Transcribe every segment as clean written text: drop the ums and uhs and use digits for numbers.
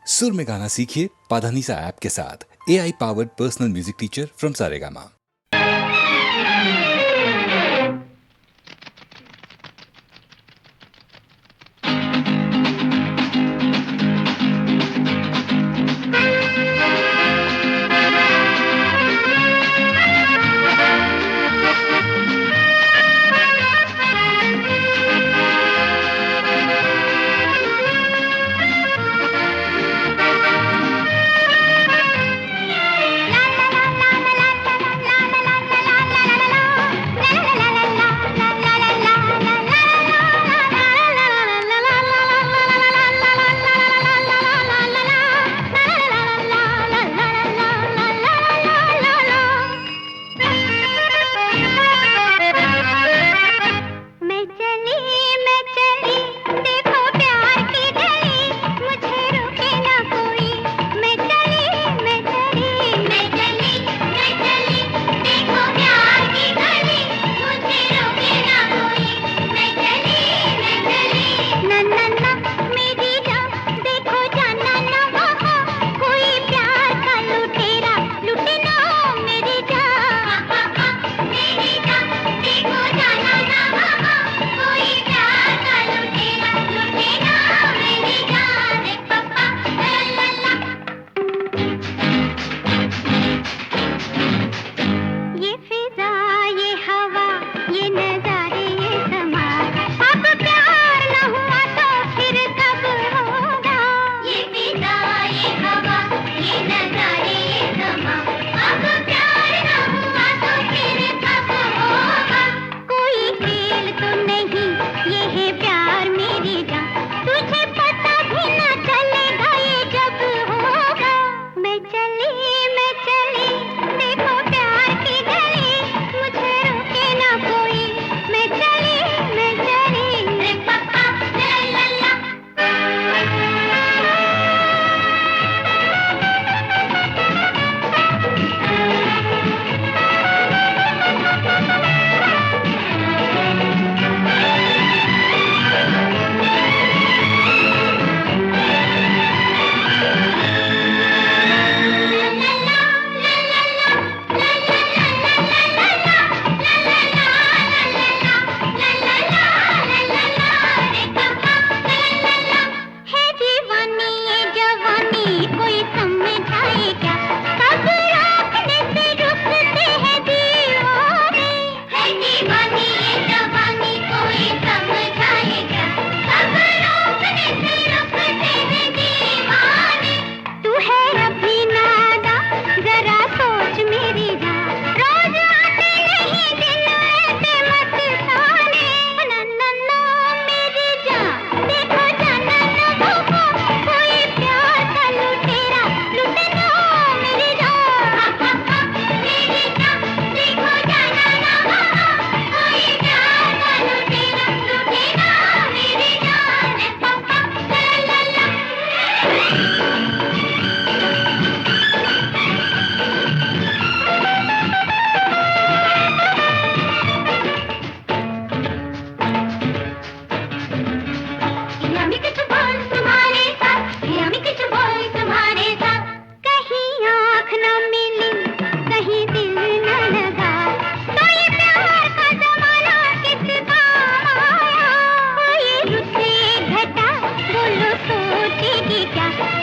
सुर में गाना सीखिए पाधानीसा ऐप के साथ। AI powered personal music teacher from Saregama.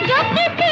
जो किसी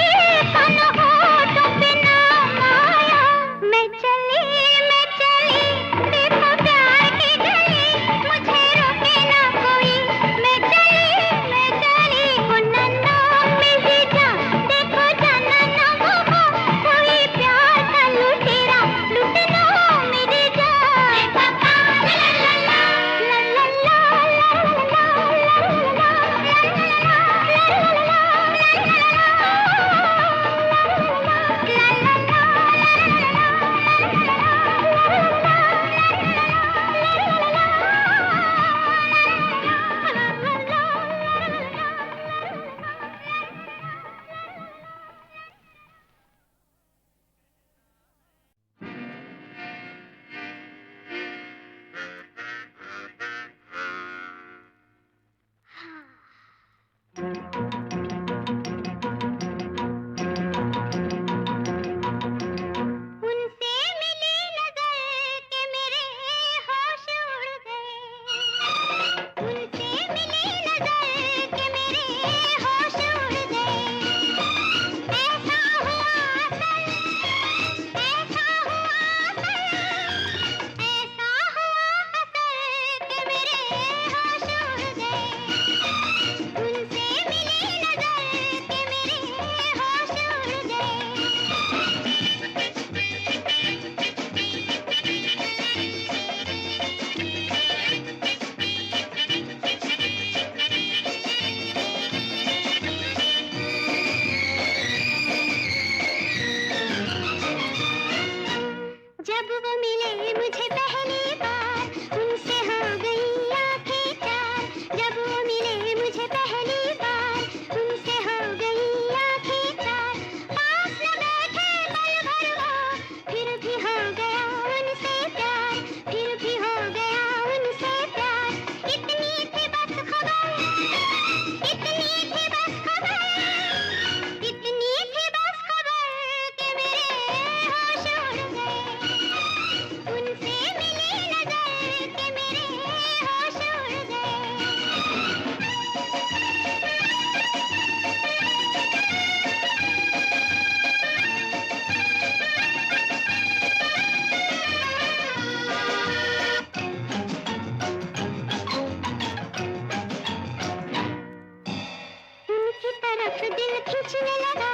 खींचने लगा,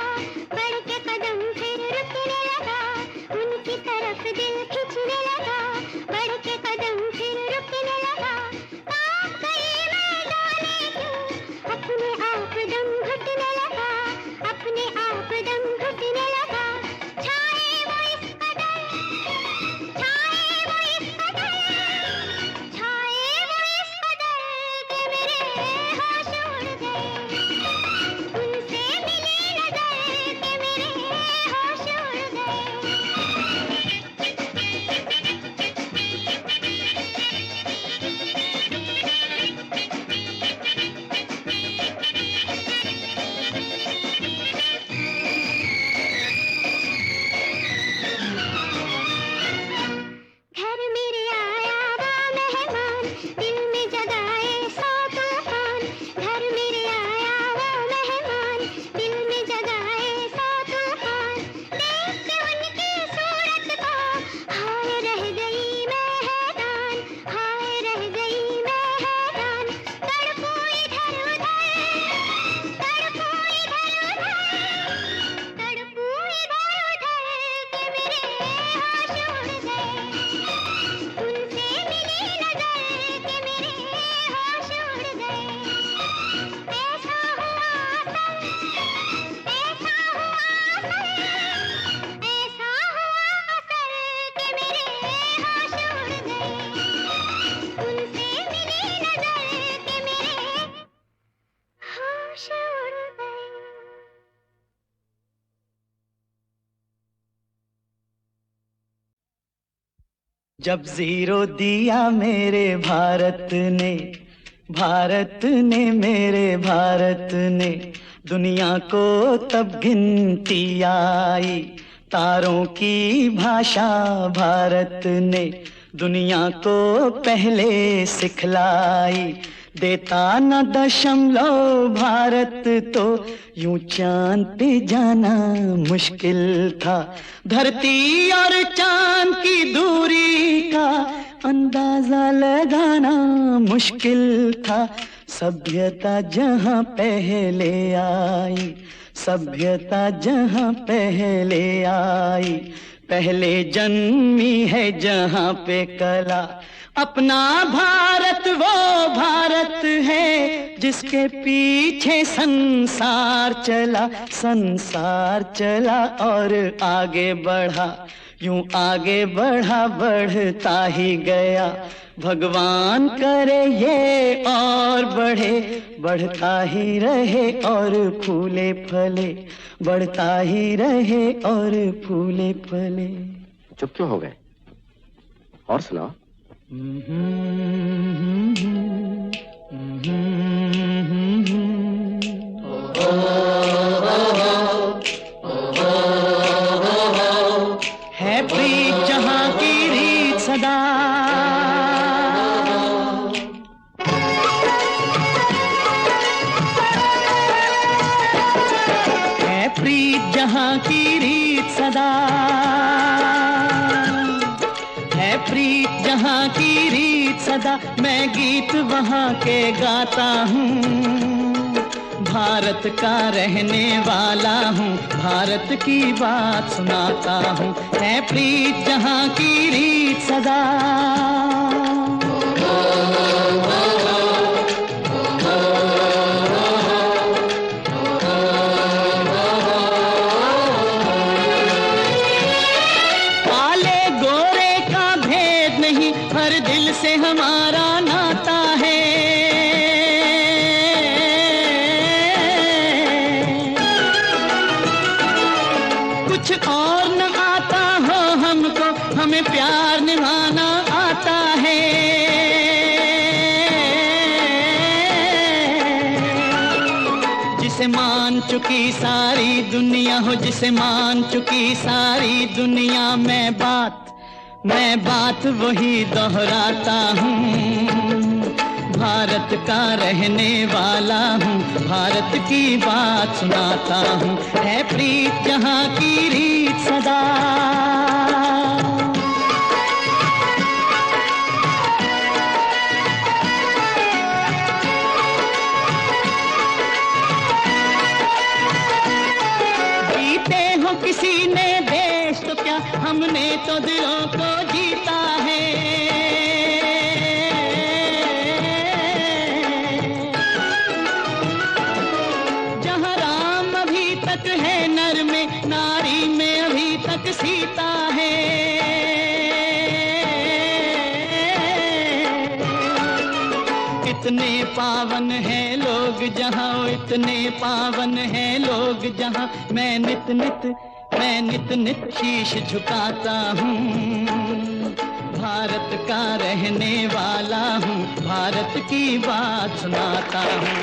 बढ़ के कदम फिर रुकने लगा, उनकी तरफ दिल खींचने लगा, बढ़ के कदम फिर रुकने लगा, कांप गई मैं जाने क्यों, अपने आप दम घुटने लगा, अपने आप दम घुटने लगा, छाए वो इस कदर, छाए वो इस कदर, छाए वो इस कदर कि मेरे होश उड़ गए, उनसे मिली नजर कि मेरे होश उड़ गए। घर मेरे आया वो मेहमान, दिल में जगाए सौ तूफान, घर मेरे आया वो मेहमान, दिल में जगाए सौ तूफान, देख के उनकी सूरत को हाय रह गई मैं हैरान, हाय रह गई मैं हैरान, तड़पू इधर उधर, तड़पू इधर उधर, तड़पू इधर उधर कि मेरे होश उड़ गए, उनसे मिली नजर कि मेरे होश उड़ गए। ऐसा हुआ असल, ऐसा हुआ असल, ऐसा हुआ असल कि मेरे होश उड़ गए, उनसे मिली नजर कि मेरे होश उड़ गए। जब जीरो दिया मेरे भारत ने, भारत ने मेरे भारत ने, दुनिया को तब गिनती आई, तारों की भाषा भारत ने दुनिया को पहले सिखलाई, देता न दशमलव भारत तो यूं चांद पे जाना मुश्किल था, धरती और चांद की दूरी का अंदाजा लगाना मुश्किल था, सभ्यता जहां पहले आई, सभ्यता जहां पहले आई, पहले जन्मी है जहां पे कला, अपना भारत वो भारत है जिसके पीछे संसार चला, संसार चला और आगे बढ़ा, यूं आगे बढ़ा बढ़ता ही गया, भगवान करे ये और बढ़े, बढ़ता ही रहे और फूले फले, बढ़ता ही रहे और फूले फले। चुप क्यों हो गए? और सुनाओ। है प्रीत जहां की रीत सदा, है प्रीत जहां की रीत सदा, है प्रीत जहां की रीत सदा, मैं गीत वहां के गाता हूँ, भारत का रहने वाला हूँ, भारत की बात सुनाता हूँ, है प्रीत जहां की रीत सदा। काले गोरे का भेद नहीं, हर दिल से हमारा नाता है, कुछ और न आता हो हमको, हमें प्यार निभाना आता है, जिसे मान चुकी सारी दुनिया हो, जिसे मान चुकी सारी दुनिया, मैं बात वही दोहराता हूँ, भारत का रहने वाला हूँ, भारत की बात सुनाता हूँ, है प्रीत जहां की रीत सदा। किसी ने देश तो क्या, हमने तो दिलों को जीता है। जहाँ राम अभी तक है नर में, नारी में अभी तक सीता है। इतने पावन हैं लोग जहाँ, इतने पावन हैं लोग जहाँ, मैं नित नित शीश झुकाता हूँ। भारत का रहने वाला हूँ, भारत की बात सुनाता हूँ।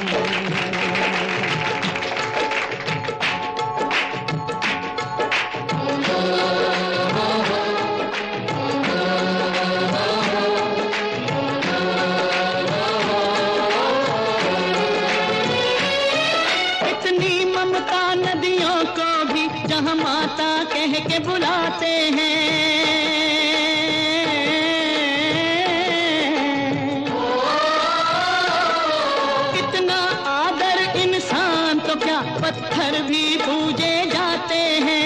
नदियों को भी जहाँ माता कह के बुलाते हैं। कितना आदर इंसान तो क्या, पत्थर भी पूजे जाते हैं।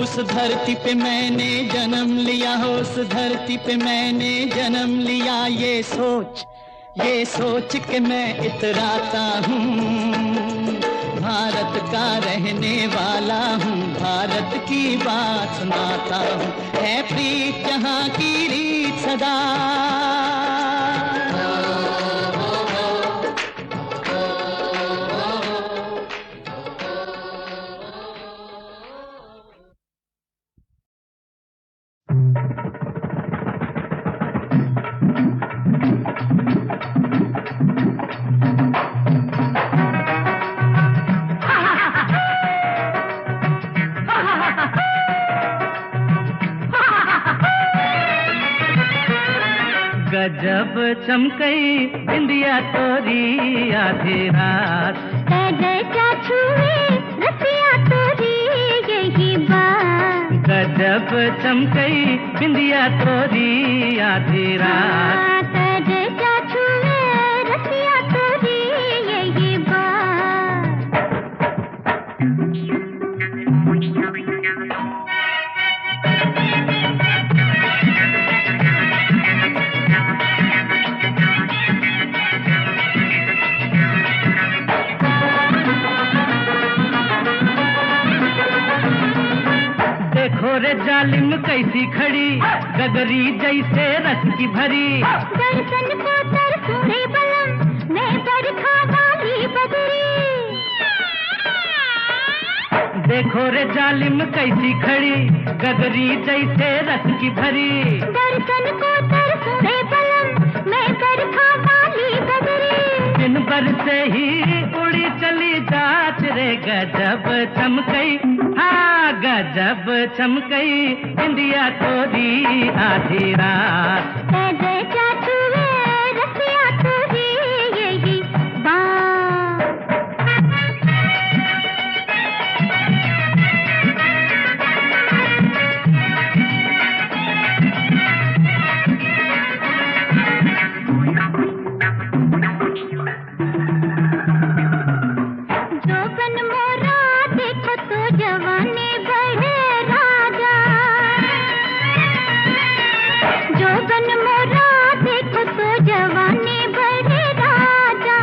उस धरती पे मैंने जन्म लिया, उस धरती पे मैंने जन्म लिया, ये सोच के मैं इतराता हूँ। भारत का रहने वाला हूँ, भारत की बात सुनाता हूँ। है प्रीत जहाँ की रीत सदा, गजब चमकई बिंदिया तोरी आधी रात, क्या छुए रसिया तोरी यही बात। गजब चमकई बिंदिया तोरी आधी रात, क्या छुए रसिया तोरी यही बात। देखो रे जालिम कैसी खड़ी, गगरी जैसे रस की भरी। दर्शन को तरसूरे बलम, मैं बरखा वाली बदरी। देखो रे जालिम कैसी खड़ी, गगरी जैसे रस की भरी। दर्शन को तरसूरे बलम, मैं बरखा वाली बदरी। दिन भर से ही उड़ी चली जात रे, गजब चमकई, हाँ गजब चमकई बिंदिया तोरी आधी रात। क्या छुए रसिया तोरी यही बात। जोबन मोरा देखो तो जवानी बढ़े राजा। जोबन मोरा देखो तो जवानी बढ़े राजा।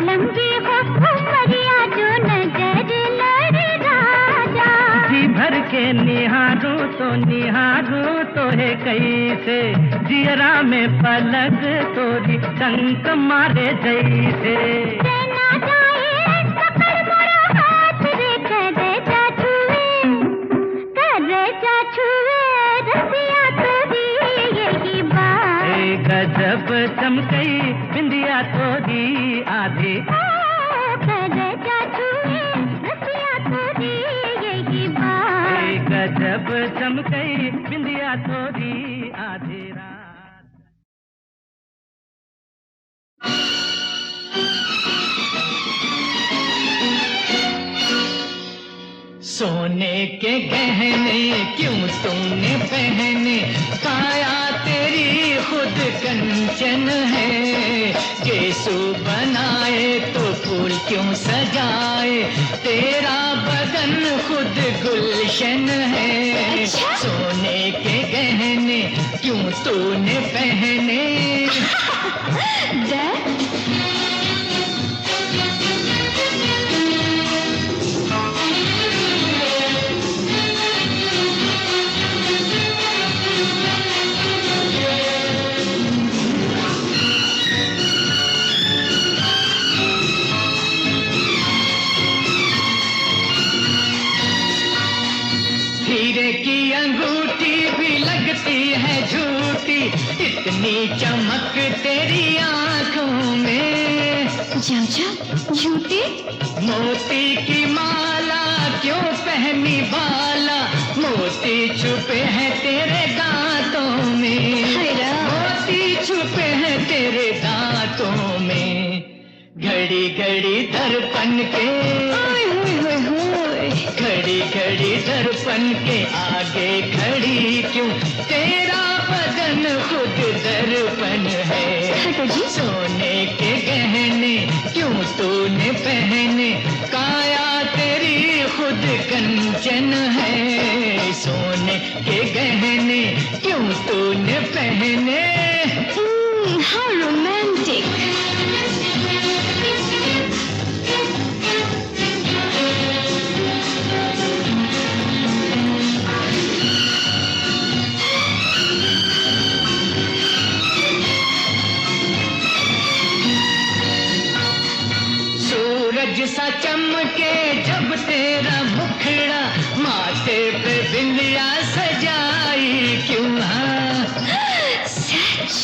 लंबी हो उमरिया जो नजर लड़े राजा। जी भर के निहारू तो है कैसे, जियरा में पलक तोरी टंक मारे जैसे। ना जाए पकड़ मोरा हाथ रे, करेजा छुए रसिया तोरी यही बात। गजब चमकई बिंदिया तोरी आधी, करेजा छुए रसिया तोरी यही बात। गजब चमकई बिंदिया तोरी आधी रात। सोने के गहने क्यों तूने पहने, काया तेरी खुद कंचन है। गेसु बनाए तो फूल क्यों सजाए, तेरा बदन खुद गुलशन है। सोने के गहने क्यों तूने पहने? हीरे की अंगूठी भी लगती है झूठी, इतनी चमक तेरी आंखों में। झूठी? मोती की माला क्यों पहनी बाला, मोती छुपे हैं तेरे दांतों में। मोती छुपे हैं तेरे दांतों में। घड़ी घड़ी दर्पण के, घड़ी घड़ी दर्पण के आगे खड़ी क्यों, तेरा बदन खुद दर्पण है। सोने के गहने क्यों तूने पहने, काया तेरी खुद कंचन है। सोने के गहने क्यों तूने पहने? How romantic! सा चमके जब तेरा मुखड़ा, माथे पे बिंदिया सजाई क्यों? सच?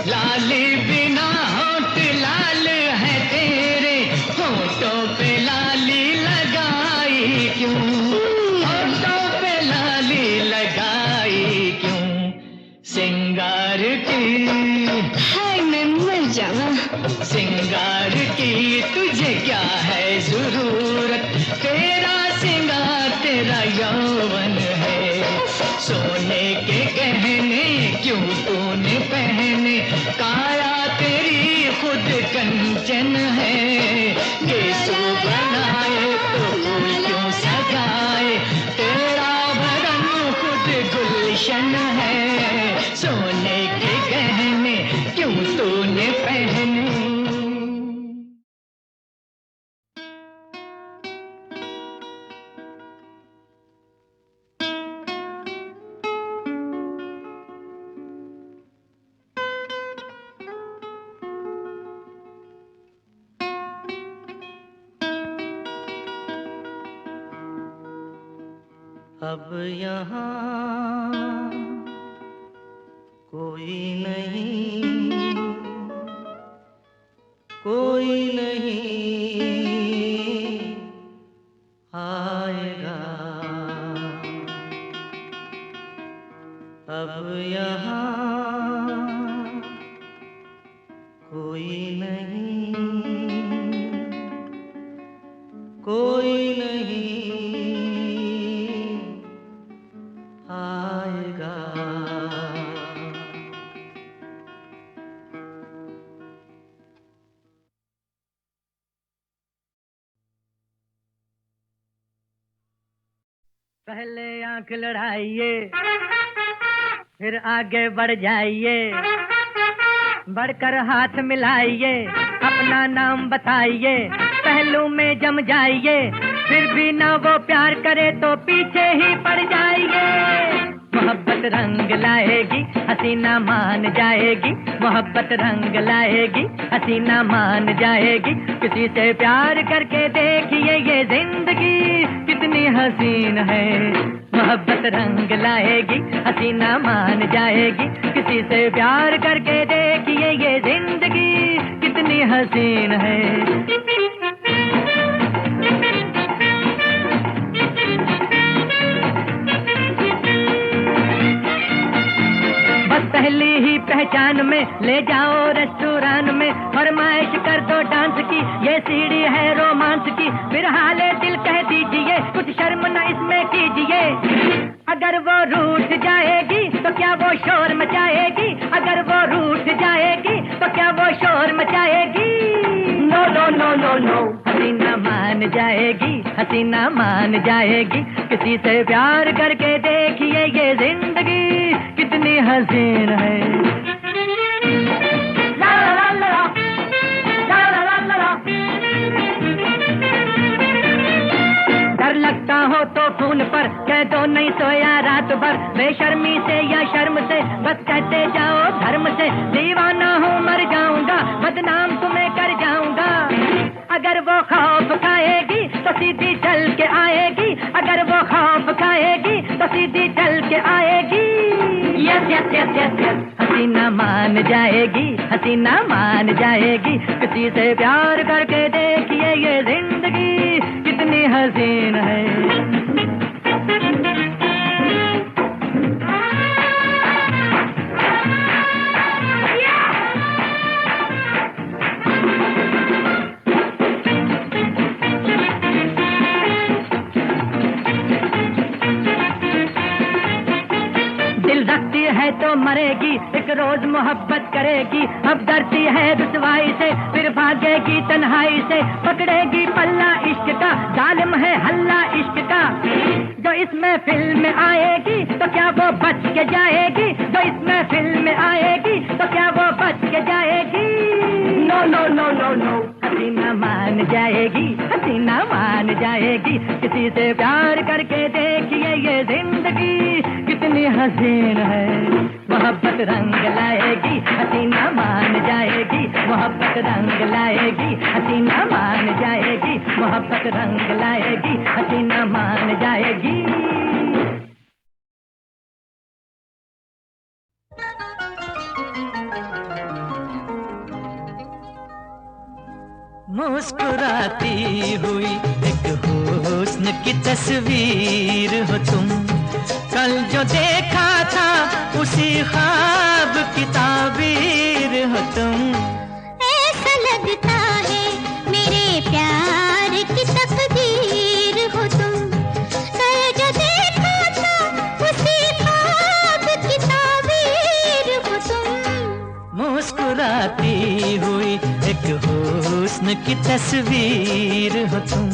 लाली बिना होठ लाल है तेरे, होठों पे लाली लगाई क्यों? होठों पे लाली लगाई क्यों? सिंगार की हाय मैं मर जावा। सिंगार की तुझे क्या है जरूरत, तेरा सिंगार तेरा यौवन है। सोने के गहने क्यों तूने पहने, काया तेरी खुद कंचन है। केसू बनाए तो फूल क्यों सजाए, तेरा बदन खुद गुलशन है। सोने के गहने क्यों तूने पहने? अब यहाँ कोई नहीं, कोई नहीं आएगा। अब यहाँ कोई नहीं, कोई नहीं आएगा। पहले आंख लड़ाइए, फिर आगे बढ़ जाइए, बढ़कर हाथ मिलाइए, अपना नाम बताइए, पहलू में जम जाइए, फिर भी ना वो प्यार करे तो पीछे ही पड़ जाइए। मोहब्बत रंग लाएगी, हसीना मान जाएगी, मोहब्बत रंग लाएगी, हसीना मान जाएगी। किसी से प्यार करके देखिए ये जिंदगी कितनी हसीन है। मोहब्बत रंग लाएगी, हसीना मान जाएगी, किसी से प्यार करके देखिए ये जिंदगी कितनी हसीन है। पहली ही पहचान में ले जाओ रेस्टोरेंट में, फरमाइश कर दो डांस की, ये सीढ़ी है रोमांस की, फिर हाले दिल कह दीजिए, कुछ शर्म न इसमें कीजिए। अगर वो रूठ जाएगी तो क्या वो शोर मचाएगी, अगर वो रूठ जाएगी तो क्या वो शोर मचाएगी। No no no no no मान जाएगी, हसीना मान जाएगी। किसी से प्यार करके देखिए ये जिंदगी कितनी हसीन है। ला ला ला ला ला ला ला ला ला। डर लगता हो तो फोन पर कह दो नहीं सोया रात भर, बेशर्मी से या शर्म से बस कहते जाओ धर्म से। दीवाना हूँ मर जाऊंगा, बदनाम तुम्हें कर जाऊंगा। अगर वो खौफ खाएगी तो सीधी चल के आएगी, अगर वो खौफ खाएगी तो सीधी चल के आएगी। Yes yes yes yes yes. हसीना मान जाएगी, हसीना मान जाएगी। किसी से प्यार करके देखिए ये जिंदगी कितनी हसीन है। दिल रखती है तो मरेगी, एक रोज मोहब्बत करेगी। अब डरती है रुसवाई से, फिर भागेगी तन्हाई से। पकड़ेगी पल्ला इश्क का, जालिम है हल्ला इश्क का। जो इसमें फिल्म आएगी तो क्या वो बच के जाएगी, जो इसमें फिल्म आएगी तो क्या वो बच के जाएगी। No no no no no. हसीना मान जाएगी, हसीना मान जाएगी। किसी से प्यार करके देखिए ये जिंदगी कितनी हसीन है। मोहब्बत रंग लाएगी, हसीना मान जाएगी। मोहब्बत रंग लाएगी, हसीना मान जाएगी। मोहब्बत रंग लाएगी, हसीना मान जाएगी। मुस्कुराती हुई एक हुस्न की तस्वीर हो तुम। कल जो देखा था उसी ख्वाब की ताबीर हो तुम। ऐसा लगता है मेरे प्यार की तकदीर हो तुम। कल जो देखा था उसी ख्वाब की ताबीर हो तुम। मुस्कुराती हुई एक हुस्न की तस्वीर हो तुम।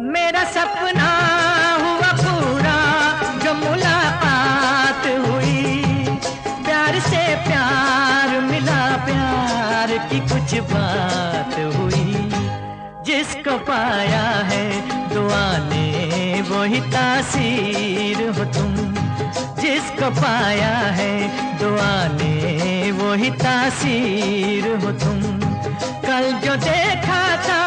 मेरा सपना हुआ पूरा जो मुलाकात हुई। प्यार से प्यार मिला, प्यार की कुछ बात हुई। जिसको पाया है दुआ ने वही तासीर हो तुम। जिसको पाया है दुआ ने वही तासीर हो तुम। कल जो देखा था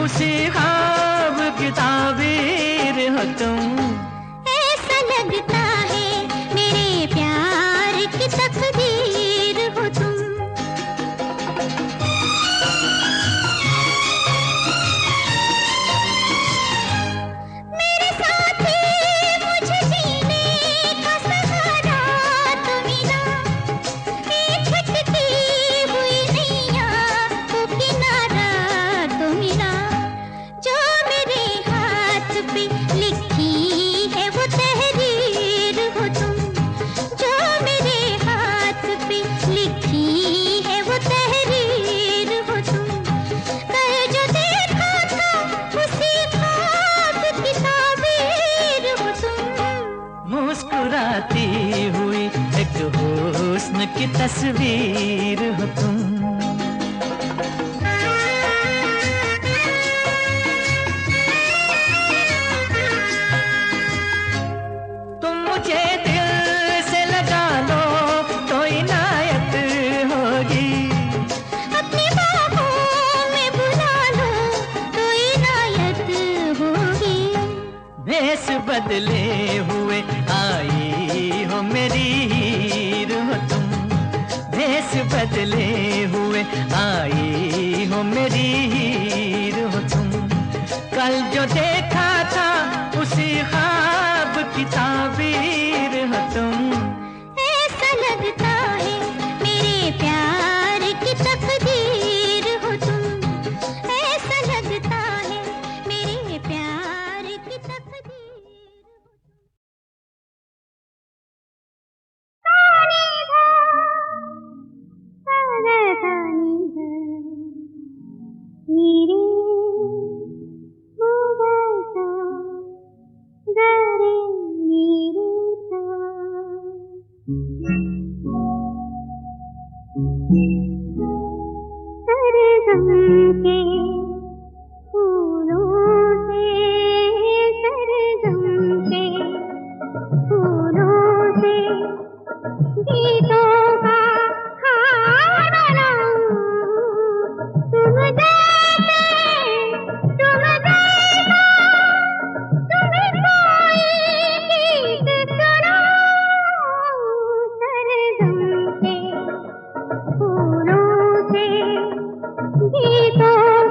उसी ख्वाब की ताबीर हो तुम। ऐसा लगता है मेरे प्यार की तकदीर हो तुम। मेरे साथी मुझे जीने का सहारा तो मिला। एक भटकी हुई नैया को किनारा तो मिला। जो मेरे हाथ पे लिखी है वो तहरीर हो तुम। जो मेरे हाथ पे लिखी है वो तहरीर हो तुम। कल जो देखा था उसी ख्वाब की ताबीर हो तुम। मुस्कुराती हुई एक हुस्न की तस्वीर हो तुम। तुम मुझे दिल से लगा लो तो इनायत होगी। अपनी बाहों में बुला लो तो इनायत होगी। भेष बदले हुए आई हो मेरी हीर हो तुम। भेष बदले हुए आई हो मेरी हीर हो तुम। कल जो देखा था उसी ख्वाब की ताबीर हो तुम। ऐसा लगता है मेरे प्यार की तकदीर हो तुम। ऐसा लगता है मेरे प्यार की तकदीर। सरगम के फूलों से, सरगम के फूलों से गीतों का हार बनाऊं। तुम जैसे, तुम जैसा, तुम्हें कोई गीत सुनाऊं। सरगम के फूलों से गीतों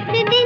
इस दिल